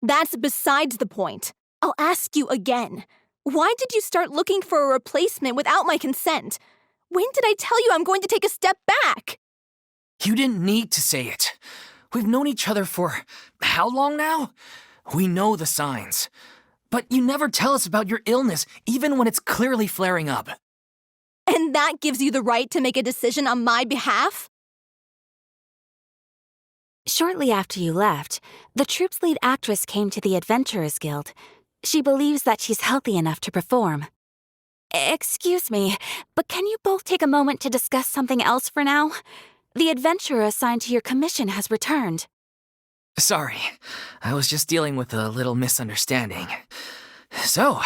That's besides the point. I'll ask you again. Why did you start looking for a replacement without my consent? When did I tell you I'm going to take a step back? You didn't need to say it. We've known each other for how long now? We know the signs. But you never tell us about your illness, even when it's clearly flaring up. And that gives you the right to make a decision on my behalf? Shortly after you left, the troupe's lead actress came to the Adventurers Guild. She believes that she's healthy enough to perform. Excuse me, but can you both take a moment to discuss something else for now? The adventurer assigned to your commission has returned. Sorry, I was just dealing with a little misunderstanding. So,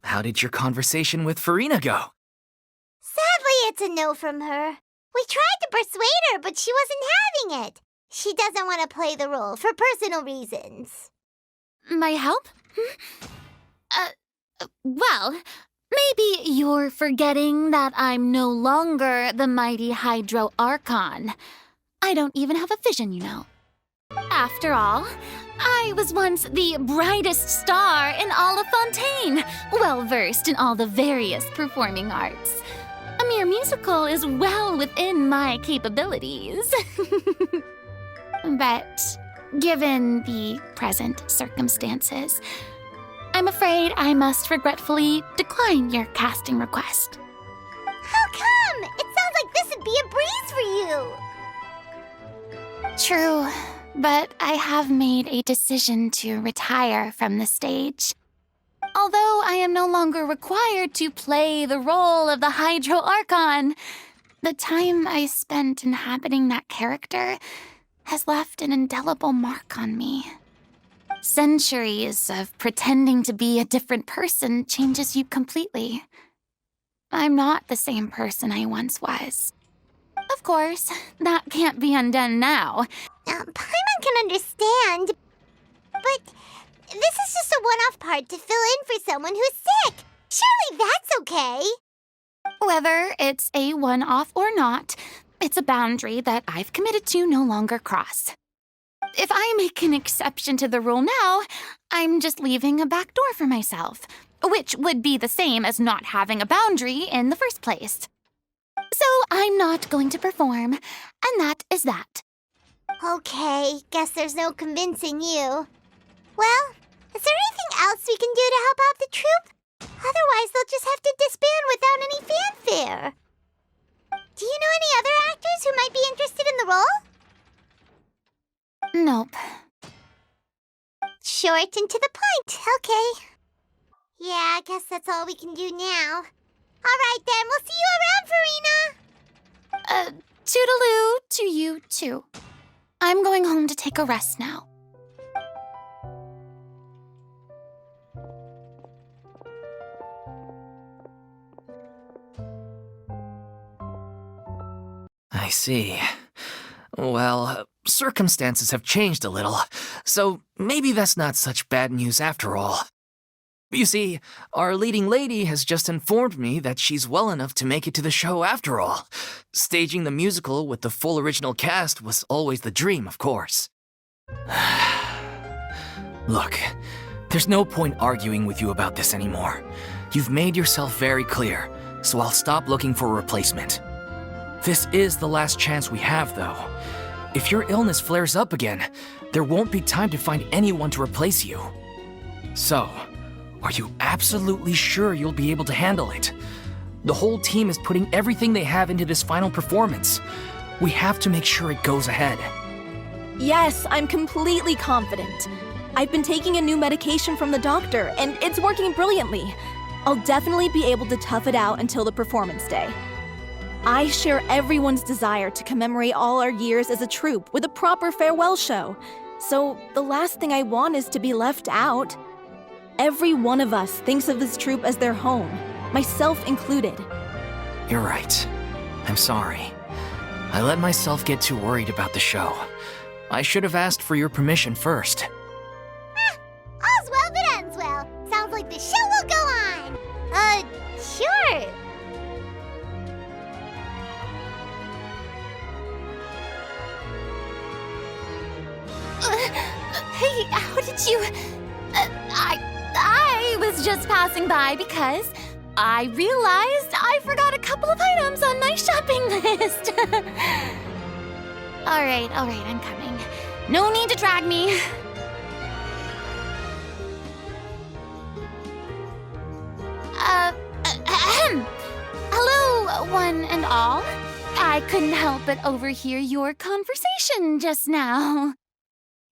how did your conversation with Farina go? Sadly, it's a no from her. We tried to persuade her, but she wasn't having it. She doesn't want to play the role for personal reasons. My help? Well, maybe you're forgetting that I'm no longer the mighty Hydro Archon. I don't even have a vision, you know. After all, I was once the brightest star in all of Fontaine, well-versed in all the various performing arts. A mere musical is well within my capabilities. But given the present circumstances, I'm afraid I must regretfully decline your casting request. How come? It sounds like this would be a breeze for you. True, but I have made a decision to retire from the stage. Although I am no longer required to play the role of the Hydro Archon, the time I spent inhabiting that character has left an indelible mark on me. Centuries of pretending to be a different person changes you completely. I'm not the same person I once was. Of course, that can't be undone now. Paimon can understand, but this is just a one-off part to fill in for someone who's sick. Surely that's okay. Whether it's a one-off or not, it's a boundary that I've committed to no longer cross. If I make an exception to the rule now, I'm just leaving a back door for myself, which would be the same as not having a boundary in the first place. So I'm not going to perform, and that is that. Okay, guess there's no convincing you. Well, is there anything else we can do to help out the troupe? Otherwise, they'll just have to disband without any fanfare. Do you know any other actors who might be interested in the role? Nope. Short and to the point, okay. Yeah, I guess that's all we can do now. All right then, we'll see you around, Farina. Toodaloo to you too. I'm going home to take a rest now. I see. Well, circumstances have changed a little, so maybe that's not such bad news after all. You see, our leading lady has just informed me that she's well enough to make it to the show after all. Staging the musical with the full original cast was always the dream, of course. Look, there's no point arguing with you about this anymore. You've made yourself very clear, so I'll stop looking for a replacement. This is the last chance we have, though. If your illness flares up again, there won't be time to find anyone to replace you. So, are you absolutely sure you'll be able to handle it? The whole team is putting everything they have into this final performance. We have to make sure it goes ahead. Yes, I'm completely confident. I've been taking a new medication from the doctor, and it's working brilliantly. I'll definitely be able to tough it out until the performance day. I share everyone's desire to commemorate all our years as a troupe with a proper farewell show. So the last thing I want is to be left out. Every one of us thinks of this troupe as their home, myself included. You're right. I'm sorry. I let myself get too worried about the show. I should have asked for your permission first. All's well that ends well. Sounds like the show will go on. Sure. Hey, how did you... I was just passing by because I realized I forgot a couple of items on my shopping list. All right, I'm coming. No need to drag me. Hello, one and all. I couldn't help but overhear your conversation just now.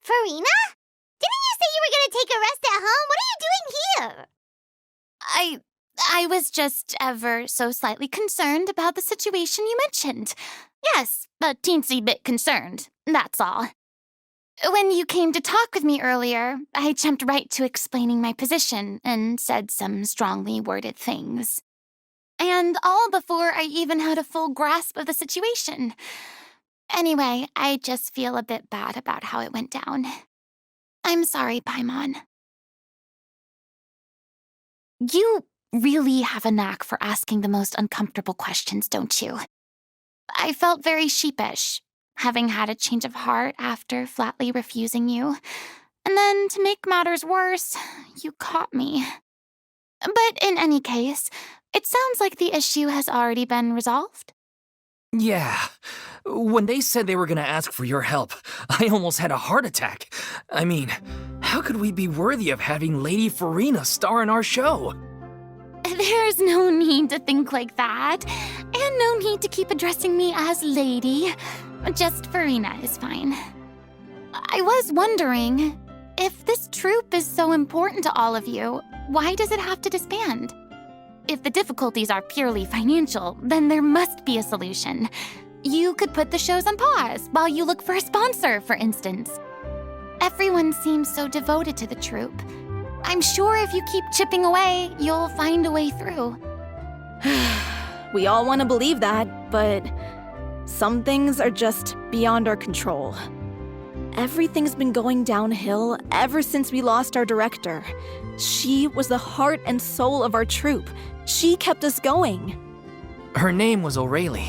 Farina? Didn't you say you were gonna take a rest at home? What are you doing here? I was just ever so slightly concerned about the situation you mentioned. Yes, a teensy bit concerned, that's all. When you came to talk with me earlier, I jumped right to explaining my position and said some strongly worded things. And all before I even had a full grasp of the situation. Anyway, I just feel a bit bad about how it went down. I'm sorry, Paimon. You really have a knack for asking the most uncomfortable questions, don't you? I felt very sheepish, having had a change of heart after flatly refusing you. And then, to make matters worse, you caught me. But in any case, it sounds like the issue has already been resolved. Yeah. When they said they were gonna ask for your help, I almost had a heart attack. I mean, how could we be worthy of having Lady Farina star in our show? There's no need to think like that, and no need to keep addressing me as Lady. Just Farina is fine. I was wondering, if this troupe is so important to all of you, why does it have to disband? If the difficulties are purely financial, then there must be a solution. You could put the shows on pause while you look for a sponsor, for instance. Everyone seems so devoted to the troupe. I'm sure if you keep chipping away, you'll find a way through. We all want to believe that, but some things are just beyond our control. Everything's been going downhill ever since we lost our director. She was the heart and soul of our troupe. She kept us going. Her name was O'Reilly,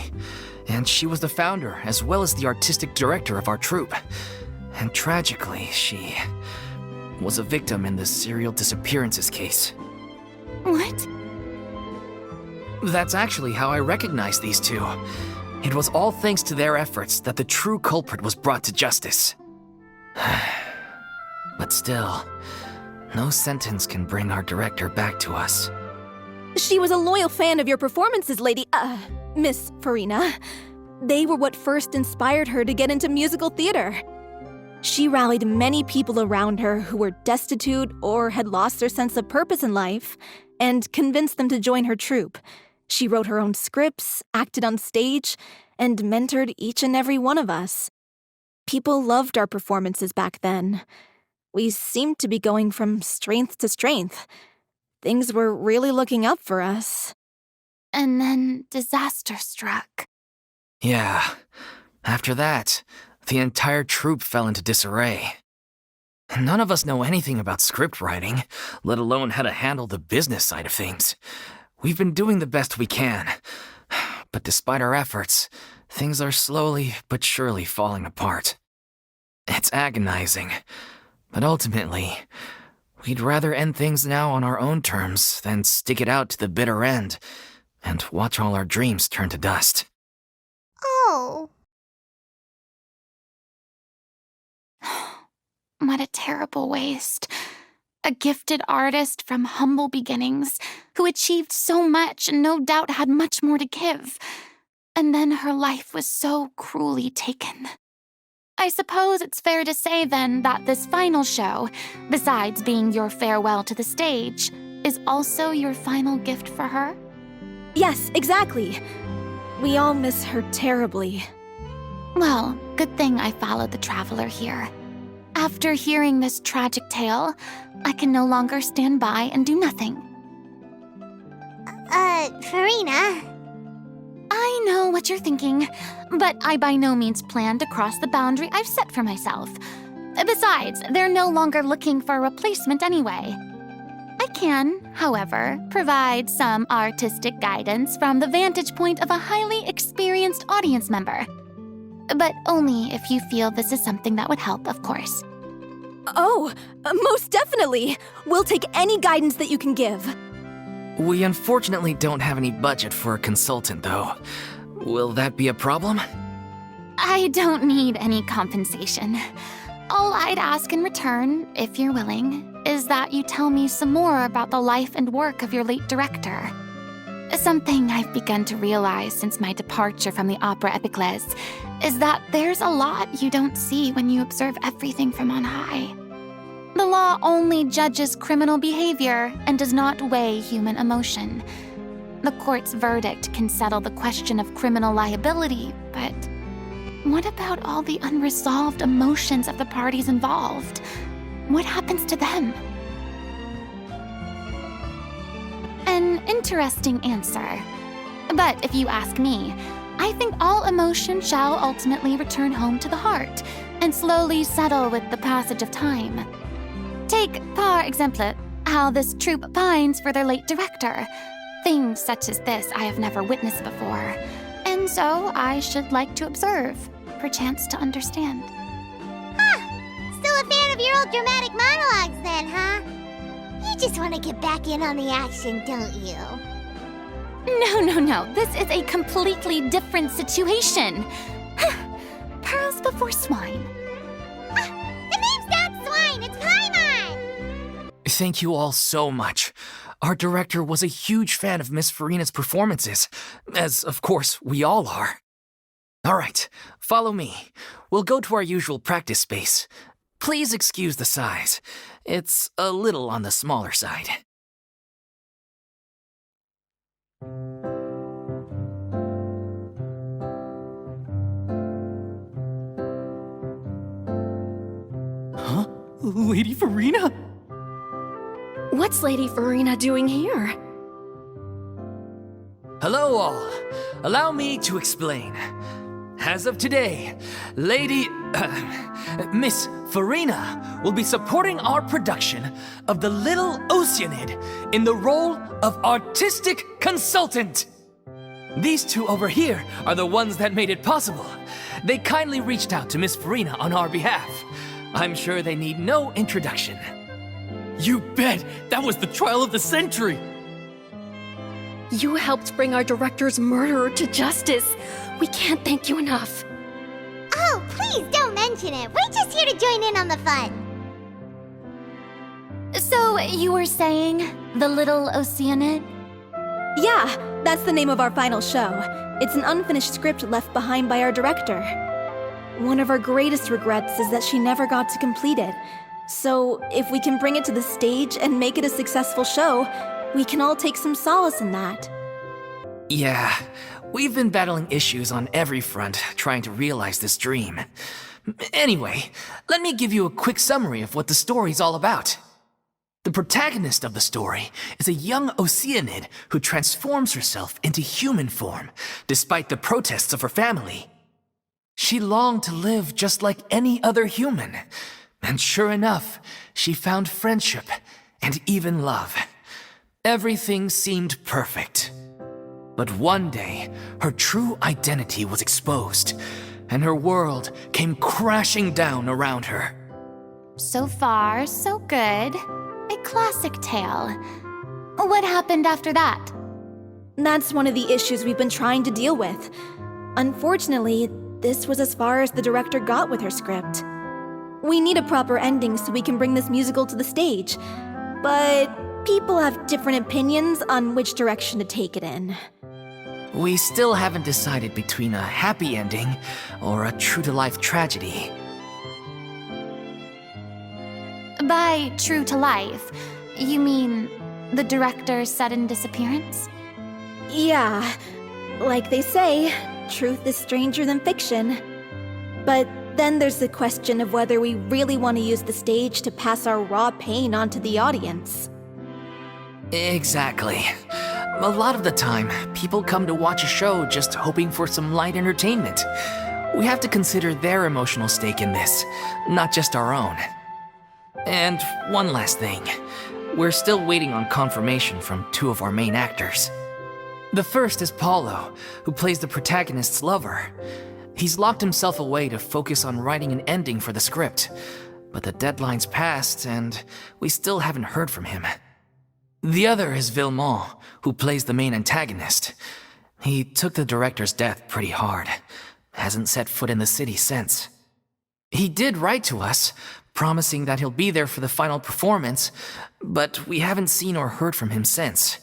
and she was the founder as well as the artistic director of our troupe. And tragically, she was a victim in the serial disappearances case. What? That's actually how I recognized these two. It was all thanks to their efforts that the true culprit was brought to justice. But still, no sentence can bring our director back to us. She was a loyal fan of your performances, Miss Farina. They were what first inspired her to get into musical theater. She rallied many people around her who were destitute or had lost their sense of purpose in life, and convinced them to join her troupe. She wrote her own scripts, acted on stage, and mentored each and every one of us. People loved our performances back then. We seemed to be going from strength to strength. Things were really looking up for us. And then disaster struck. Yeah. After that, the entire troupe fell into disarray. None of us know anything about script writing, let alone how to handle the business side of things. We've been doing the best we can. But despite our efforts, things are slowly but surely falling apart. It's agonizing. But ultimately, we'd rather end things now on our own terms than stick it out to the bitter end and watch all our dreams turn to dust. Oh. What a terrible waste. A gifted artist from humble beginnings who achieved so much and no doubt had much more to give. And then her life was so cruelly taken. I suppose it's fair to say then that this final show, besides being your farewell to the stage, is also your final gift for her? Yes, exactly. We all miss her terribly. Well, good thing I followed the traveler here. After hearing this tragic tale, I can no longer stand by and do nothing. Farina? I know what you're thinking, but I by no means plan to cross the boundary I've set for myself. Besides, they're no longer looking for a replacement anyway. I can, however, provide some artistic guidance from the vantage point of a highly experienced audience member. But only if you feel this is something that would help, of course. Oh, most definitely. We'll take any guidance that you can give. We unfortunately don't have any budget for a consultant, though. Will that be a problem? I don't need any compensation. All I'd ask in return, if you're willing, is that you tell me some more about the life and work of your late director. Something I've begun to realize since my departure from the Opera Epiclese is that there's a lot you don't see when you observe everything from on high. The law only judges criminal behavior and does not weigh human emotion. The court's verdict can settle the question of criminal liability, but what about all the unresolved emotions of the parties involved? What happens to them? An interesting answer. But if you ask me, I think all emotion shall ultimately return home to the heart and slowly settle with the passage of time. Take, par exemple, how this troupe pines for their late director. Things such as this I have never witnessed before, and so I should like to observe, perchance to understand. Still a fan of your old dramatic monologues then, huh? You just want to get back in on the action, don't you? No. This is a completely different situation. Pearls before swine. The name's not Swine, it's Paimon! Thank you all so much. Our director was a huge fan of Miss Farina's performances, as, of course, we all are. All right, follow me. We'll go to our usual practice space. Please excuse the size. It's a little on the smaller side. Huh? Lady Farina? What's Lady Farina doing here? Hello all. Allow me to explain. As of today, Miss Farina will be supporting our production of The Little Oceanid in the role of artistic consultant. These two over here are the ones that made it possible. They kindly reached out to Miss Farina on our behalf. I'm sure they need no introduction. You bet! That was the trial of the century! You helped bring our director's murderer to justice. We can't thank you enough. Oh, please don't mention it. We're just here to join in on the fun. So, you were saying The Little Oceanid? Yeah, that's the name of our final show. It's an unfinished script left behind by our director. One of our greatest regrets is that she never got to complete it. So, if we can bring it to the stage and make it a successful show, we can all take some solace in that. Yeah, we've been battling issues on every front trying to realize this dream. Anyway, let me give you a quick summary of what the story's all about. The protagonist of the story is a young Oceanid who transforms herself into human form, despite the protests of her family. She longed to live just like any other human, and sure enough, she found friendship and even love. Everything seemed perfect. But one day, her true identity was exposed, and her world came crashing down around her. So far, so good. A classic tale. What happened after that? That's one of the issues we've been trying to deal with. Unfortunately, this was as far as the director got with her script. We need a proper ending so we can bring this musical to the stage, but people have different opinions on which direction to take it in. We still haven't decided between a happy ending or a true-to-life tragedy. By true to life, you mean the director's sudden disappearance? Yeah, like they say, truth is stranger than fiction. But then there's the question of whether we really want to use the stage to pass our raw pain onto the audience. Exactly. A lot of the time, people come to watch a show just hoping for some light entertainment. We have to consider their emotional stake in this, not just our own. And one last thing. We're still waiting on confirmation from two of our main actors. The first is Paulo, who plays the protagonist's lover. He's locked himself away to focus on writing an ending for the script. but the deadline's passed and we still haven't heard from him. The other is Villemont, who plays the main antagonist. He took the director's death pretty hard. Hasn't set foot in the city since. He did write to us, promising that he'll be there for the final performance, but we haven't seen or heard from him since.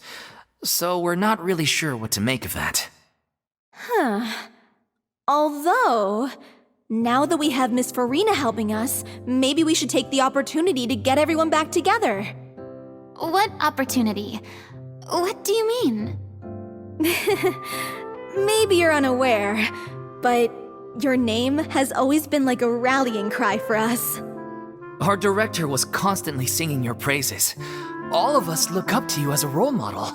So we're not really sure what to make of that. Although, now that we have Miss Farina helping us, maybe we should take the opportunity to get everyone back together. What opportunity? What do you mean? Maybe you're unaware, but your name has always been like a rallying cry for us. Our director was constantly singing your praises. All of us look up to you as a role model.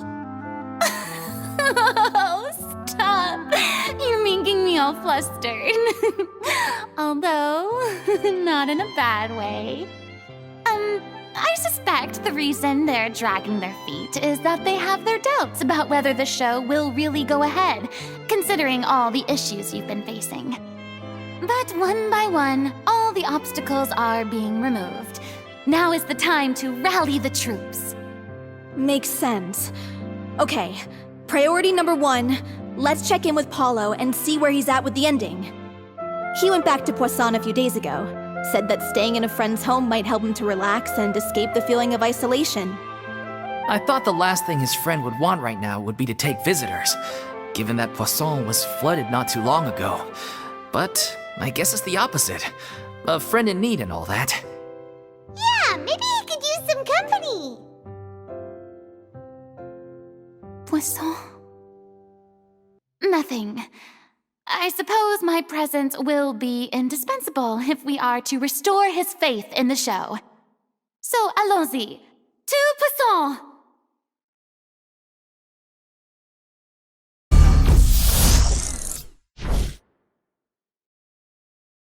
Oh, stop! You're making me all flustered. Although, not in a bad way. I suspect the reason they're dragging their feet is that they have their doubts about whether the show will really go ahead, considering all the issues you've been facing. But one by one, all the obstacles are being removed. Now is the time to rally the troops. Makes sense. Okay, priority number 1, let's check in with Paulo and see where he's at with the ending. He went back to Poisson a few days ago, said that staying in a friend's home might help him to relax and escape the feeling of isolation. I thought the last thing his friend would want right now would be to take visitors, given that Poisson was flooded not too long ago. But I guess it's the opposite. A friend in need and all that. Yeah, maybe he could use some company. Poisson? Nothing. I suppose my presence will be indispensable if we are to restore his faith in the show. So allons-y. To Poisson!